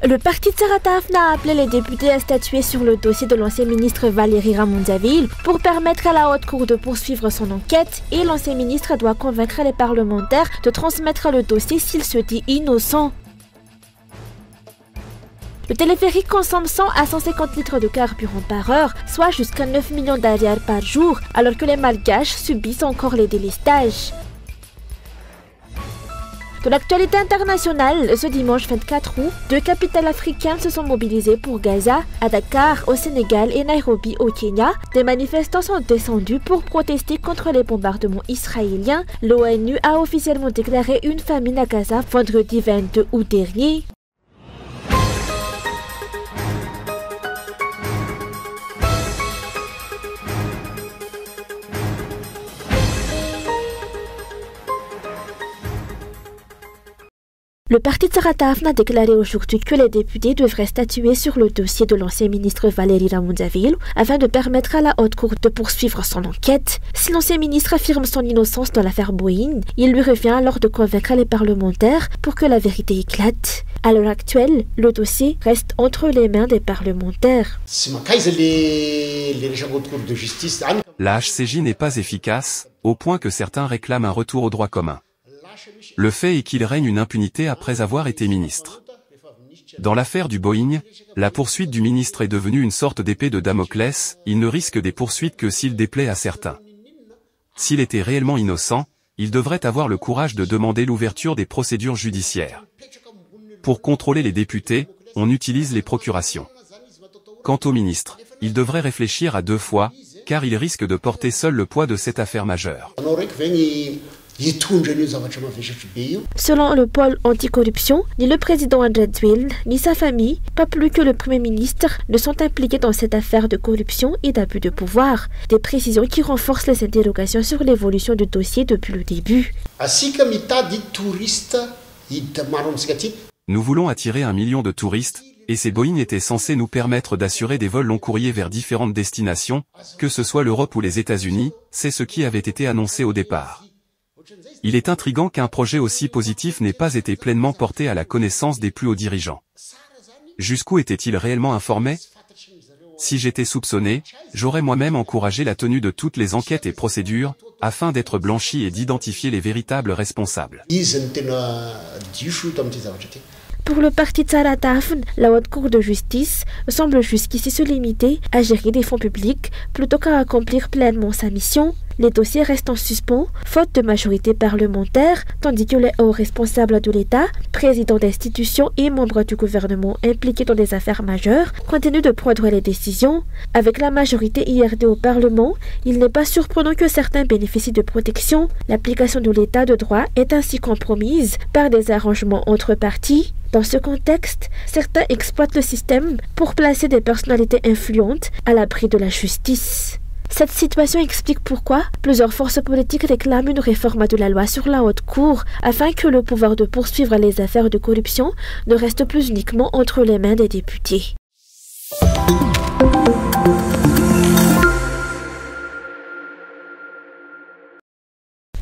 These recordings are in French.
Le parti de Sarah Taafna a appelé les députés à statuer sur le dossier de l'ancien ministre Valérie Ramondzaville pour permettre à la haute cour de poursuivre son enquête et l'ancien ministre doit convaincre les parlementaires de transmettre le dossier s'il se dit innocent. Le téléphérique consomme 100 à 150 litres de carburant par heure, soit jusqu'à 9 millions d'ariars par jour, alors que les Malgaches subissent encore les délestages. De l'actualité internationale, ce dimanche 24 août, 2 capitales africaines se sont mobilisées pour Gaza, à Dakar, au Sénégal et Nairobi, au Kenya. Des manifestants sont descendus pour protester contre les bombardements israéliens. L'ONU a officiellement déclaré une famine à Gaza vendredi 22 août dernier. Le parti de Sarah Taafna a déclaré aujourd'hui que les députés devraient statuer sur le dossier de l'ancien ministre Valérie Ramondzaville afin de permettre à la haute cour de poursuivre son enquête. Si l'ancien ministre affirme son innocence dans l'affaire Boeing, il lui revient alors de convaincre les parlementaires pour que la vérité éclate. À l'heure actuelle, le dossier reste entre les mains des parlementaires. La HCJ n'est pas efficace, au point que certains réclament un retour au droit commun. Le fait est qu'il règne une impunité après avoir été ministre. Dans l'affaire du Boeing, la poursuite du ministre est devenue une sorte d'épée de Damoclès, il ne risque des poursuites que s'il déplaît à certains. S'il était réellement innocent, il devrait avoir le courage de demander l'ouverture des procédures judiciaires. Pour contrôler les députés, on utilise les procurations. Quant au ministre, il devrait réfléchir à 2 fois, car il risque de porter seul le poids de cette affaire majeure. Selon le pôle anticorruption, ni le président Andrzej ni sa famille, pas plus que le premier ministre, ne sont impliqués dans cette affaire de corruption et d'abus de pouvoir. Des précisions qui renforcent les interrogations sur l'évolution du dossier depuis le début. Nous voulons attirer 1 million de touristes, et ces Boeing étaient censés nous permettre d'assurer des vols long courriers vers différentes destinations, que ce soit l'Europe ou les États-Unis, c'est ce qui avait été annoncé au départ. Il est intriguant qu'un projet aussi positif n'ait pas été pleinement porté à la connaissance des plus hauts dirigeants. Jusqu'où étaient-ils réellement informés? Si j'étais soupçonné, j'aurais moi-même encouragé la tenue de toutes les enquêtes et procédures, afin d'être blanchi et d'identifier les véritables responsables. Pour le parti de Sarah Taafna, la haute cour de justice semble jusqu'ici se limiter à gérer des fonds publics plutôt qu'à accomplir pleinement sa mission. Les dossiers restent en suspens, faute de majorité parlementaire, tandis que les hauts responsables de l'État, présidents d'institutions et membres du gouvernement impliqués dans des affaires majeures, continuent de prendre les décisions. Avec la majorité IRD au Parlement, il n'est pas surprenant que certains bénéficient de protection. L'application de l'État de droit est ainsi compromise par des arrangements entre partis. Dans ce contexte, certains exploitent le système pour placer des personnalités influentes à l'abri de la justice. Cette situation explique pourquoi plusieurs forces politiques réclament une réforme de la loi sur la haute cour afin que le pouvoir de poursuivre les affaires de corruption ne reste plus uniquement entre les mains des députés.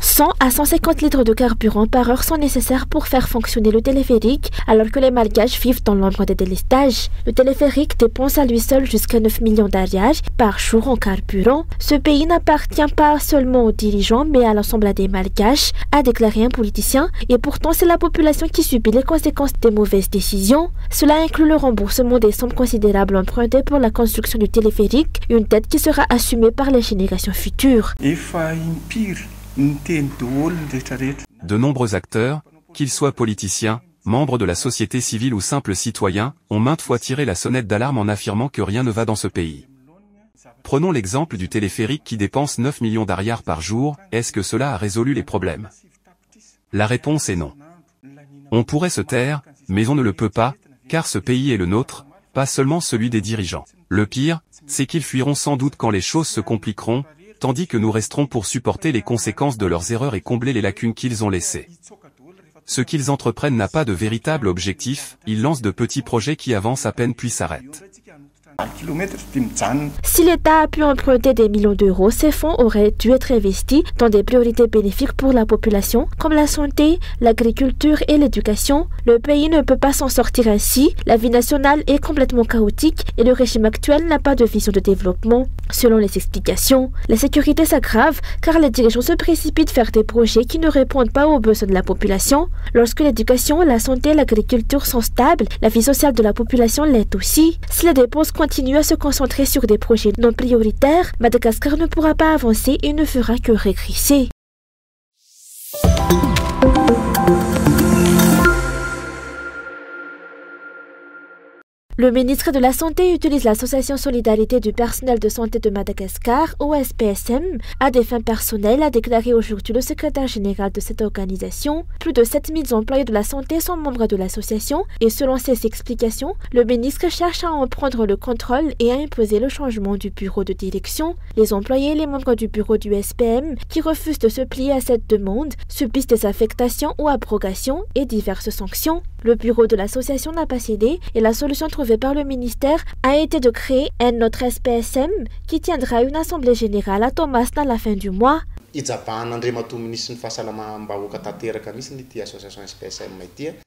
100 à 150 litres de carburant par heure sont nécessaires pour faire fonctionner le téléphérique, alors que les Malgaches vivent dans l'ombre des délestages. Le téléphérique dépense à lui seul jusqu'à 9 millions d'ariars par jour en carburant. Ce pays n'appartient pas seulement aux dirigeants, mais à l'ensemble des Malgaches, a déclaré un politicien, et pourtant c'est la population qui subit les conséquences des mauvaises décisions. Cela inclut le remboursement des sommes considérables empruntées pour la construction du téléphérique, une dette qui sera assumée par les générations futures. De nombreux acteurs, qu'ils soient politiciens, membres de la société civile ou simples citoyens, ont maintes fois tiré la sonnette d'alarme en affirmant que rien ne va dans ce pays. Prenons l'exemple du téléphérique qui dépense 9 millions d'ariars par jour, est-ce que cela a résolu les problèmes? La réponse est non. On pourrait se taire, mais on ne le peut pas, car ce pays est le nôtre, pas seulement celui des dirigeants. Le pire, c'est qu'ils fuiront sans doute quand les choses se compliqueront, tandis que nous resterons pour supporter les conséquences de leurs erreurs et combler les lacunes qu'ils ont laissées. Ce qu'ils entreprennent n'a pas de véritable objectif, ils lancent de petits projets qui avancent à peine puis s'arrêtent. Si l'État a pu emprunter des millions d'euros, ces fonds auraient dû être investis dans des priorités bénéfiques pour la population, comme la santé, l'agriculture et l'éducation. Le pays ne peut pas s'en sortir ainsi. La vie nationale est complètement chaotique et le régime actuel n'a pas de vision de développement. Selon les explications, la sécurité s'aggrave car les dirigeants se précipitent vers des projets qui ne répondent pas aux besoins de la population. Lorsque l'éducation, la santé et l'agriculture sont stables, la vie sociale de la population l'est aussi. Si les dépenses continuent à se concentrer sur des projets non prioritaires, Madagascar ne pourra pas avancer et ne fera que régresser. Le ministre de la Santé utilise l'Association Solidarité du personnel de santé de Madagascar, OSPSM, à des fins personnelles, a déclaré aujourd'hui le secrétaire général de cette organisation. Plus de 7000 employés de la santé sont membres de l'association et selon ses explications, le ministre cherche à en prendre le contrôle et à imposer le changement du bureau de direction. Les employés et les membres du bureau du SPM qui refusent de se plier à cette demande subissent des affectations ou abrogations et diverses sanctions. Le bureau de l'association n'a pas cédé et la solution trouvée par le ministère a été de créer un autre SPSM qui tiendra une assemblée générale à Thomas à la fin du mois.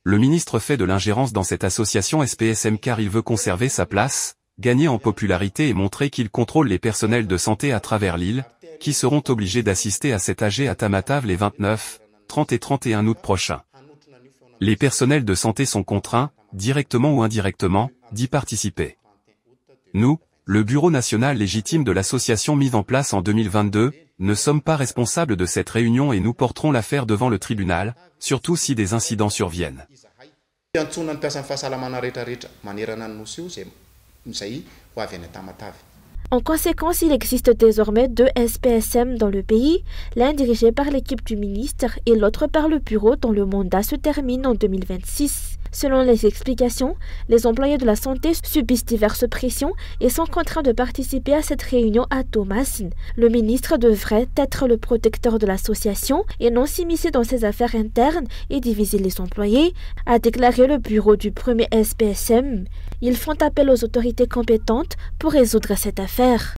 Le ministre fait de l'ingérence dans cette association SPSM car il veut conserver sa place, gagner en popularité et montrer qu'il contrôle les personnels de santé à travers l'île, qui seront obligés d'assister à cet AG à Tamatave les 29, 30 et 31 août prochains. Les personnels de santé sont contraints, directement ou indirectement, d'y participer. Nous, le Bureau national légitime de l'association mise en place en 2022, ne sommes pas responsables de cette réunion et nous porterons l'affaire devant le tribunal, surtout si des incidents surviennent. En conséquence, il existe désormais 2 SPSM dans le pays, l'un dirigé par l'équipe du ministre et l'autre par le bureau dont le mandat se termine en 2026. Selon les explications, les employés de la santé subissent diverses pressions et sont contraints de participer à cette réunion à Thomas. Le ministre devrait être le protecteur de l'association et non s'immiscer dans ses affaires internes et diviser les employés, a déclaré le bureau du premier SPSM. Ils font appel aux autorités compétentes pour résoudre cette affaire.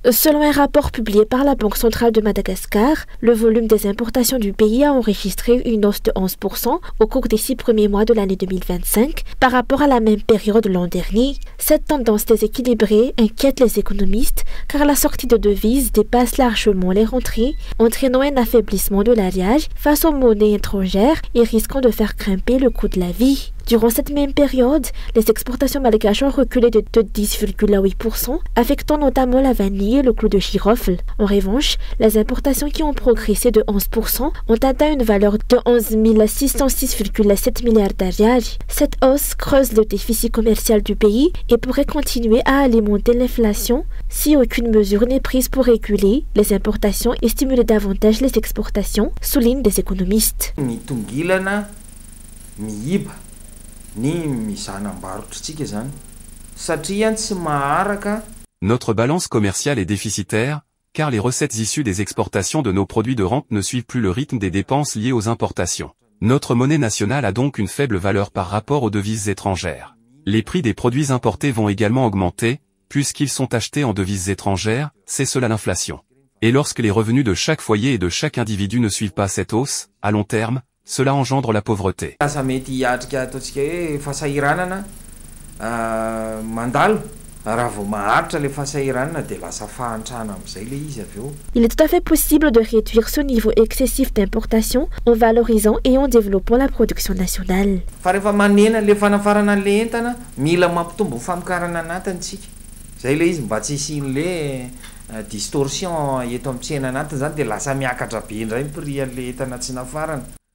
Selon un rapport publié par la Banque centrale de Madagascar, le volume des importations du pays a enregistré une hausse de 11% au cours des 6 premiers mois de l'année 2025 par rapport à la même période l'an dernier. Cette tendance déséquilibrée inquiète les économistes car la sortie de devises dépasse largement les rentrées, entraînant un affaiblissement de l'alliage face aux monnaies étrangères et risquant de faire grimper le coût de la vie. Durant cette même période, les exportations malgaches ont reculé de 10,8%, affectant notamment la vanille et le clou de girofle. En revanche, les importations qui ont progressé de 11% ont atteint une valeur de 11 606,7 milliards d'arial. Cette hausse creuse le déficit commercial du pays et pourrait continuer à alimenter l'inflation si aucune mesure n'est prise pour réguler les importations et stimuler davantage les exportations, soulignent des économistes. Notre balance commerciale est déficitaire, car les recettes issues des exportations de nos produits de rente ne suivent plus le rythme des dépenses liées aux importations. Notre monnaie nationale a donc une faible valeur par rapport aux devises étrangères. Les prix des produits importés vont également augmenter, puisqu'ils sont achetés en devises étrangères, c'est cela l'inflation. Et lorsque les revenus de chaque foyer et de chaque individu ne suivent pas cette hausse, à long terme, cela engendre la pauvreté. Il est tout à fait possible de réduire ce niveau excessif d'importation en valorisant et en développant la production nationale.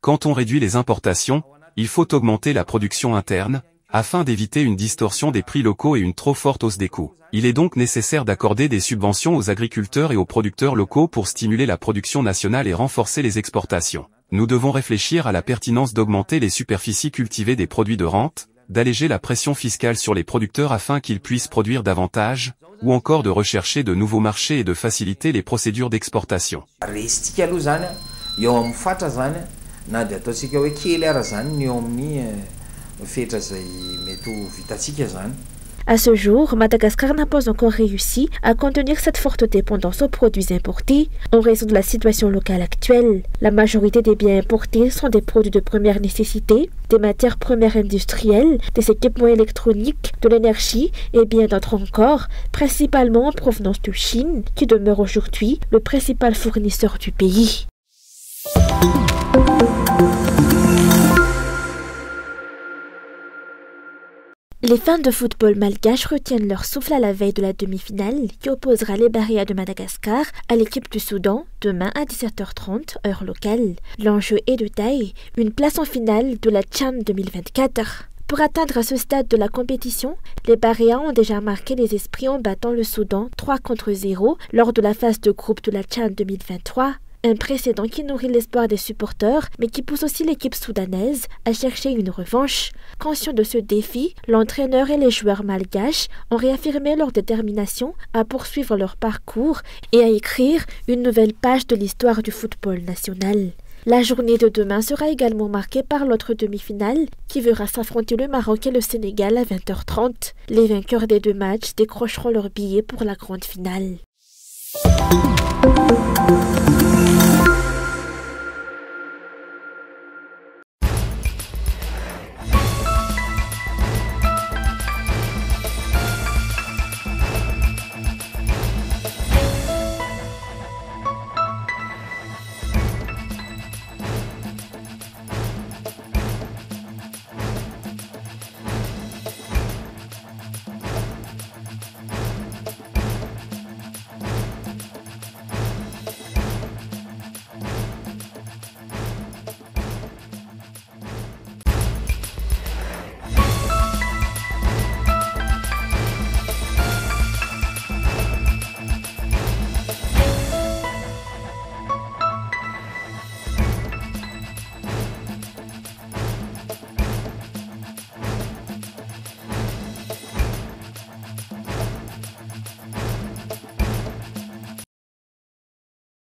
Quand on réduit les importations, il faut augmenter la production interne, afin d'éviter une distorsion des prix locaux et une trop forte hausse des coûts. Il est donc nécessaire d'accorder des subventions aux agriculteurs et aux producteurs locaux pour stimuler la production nationale et renforcer les exportations. Nous devons réfléchir à la pertinence d'augmenter les superficies cultivées des produits de rente, d'alléger la pression fiscale sur les producteurs afin qu'ils puissent produire davantage, ou encore de rechercher de nouveaux marchés et de faciliter les procédures d'exportation. na dia ataontsika hoe kely ara zany ny eo amin'ny fetra zay mety ho vitatsika zany. À ce jour, Madagascar n'a pas encore réussi à contenir cette forte dépendance aux produits importés en raison de la situation locale actuelle. La majorité des biens importés sont des produits de première nécessité, des matières premières industrielles, des équipements électroniques, de l'énergie et bien d'autres encore, principalement en provenance de Chine, qui demeure aujourd'hui le principal fournisseur du pays. Les fans de football malgache retiennent leur souffle à la veille de la demi-finale qui opposera les Baréas de Madagascar à l'équipe du Soudan demain à 17h30 heure locale. L'enjeu est de taille, une place en finale de la CHAN 2024. Pour atteindre à ce stade de la compétition, les Baréas ont déjà marqué les esprits en battant le Soudan 3-0 lors de la phase de groupe de la CHAN 2023. Un précédent qui nourrit l'espoir des supporters, mais qui pousse aussi l'équipe soudanaise à chercher une revanche. Conscient de ce défi, l'entraîneur et les joueurs malgaches ont réaffirmé leur détermination à poursuivre leur parcours et à écrire une nouvelle page de l'histoire du football national. La journée de demain sera également marquée par l'autre demi-finale qui verra s'affronter le Maroc et le Sénégal à 20h30. Les vainqueurs des deux matchs décrocheront leur billet pour la grande finale.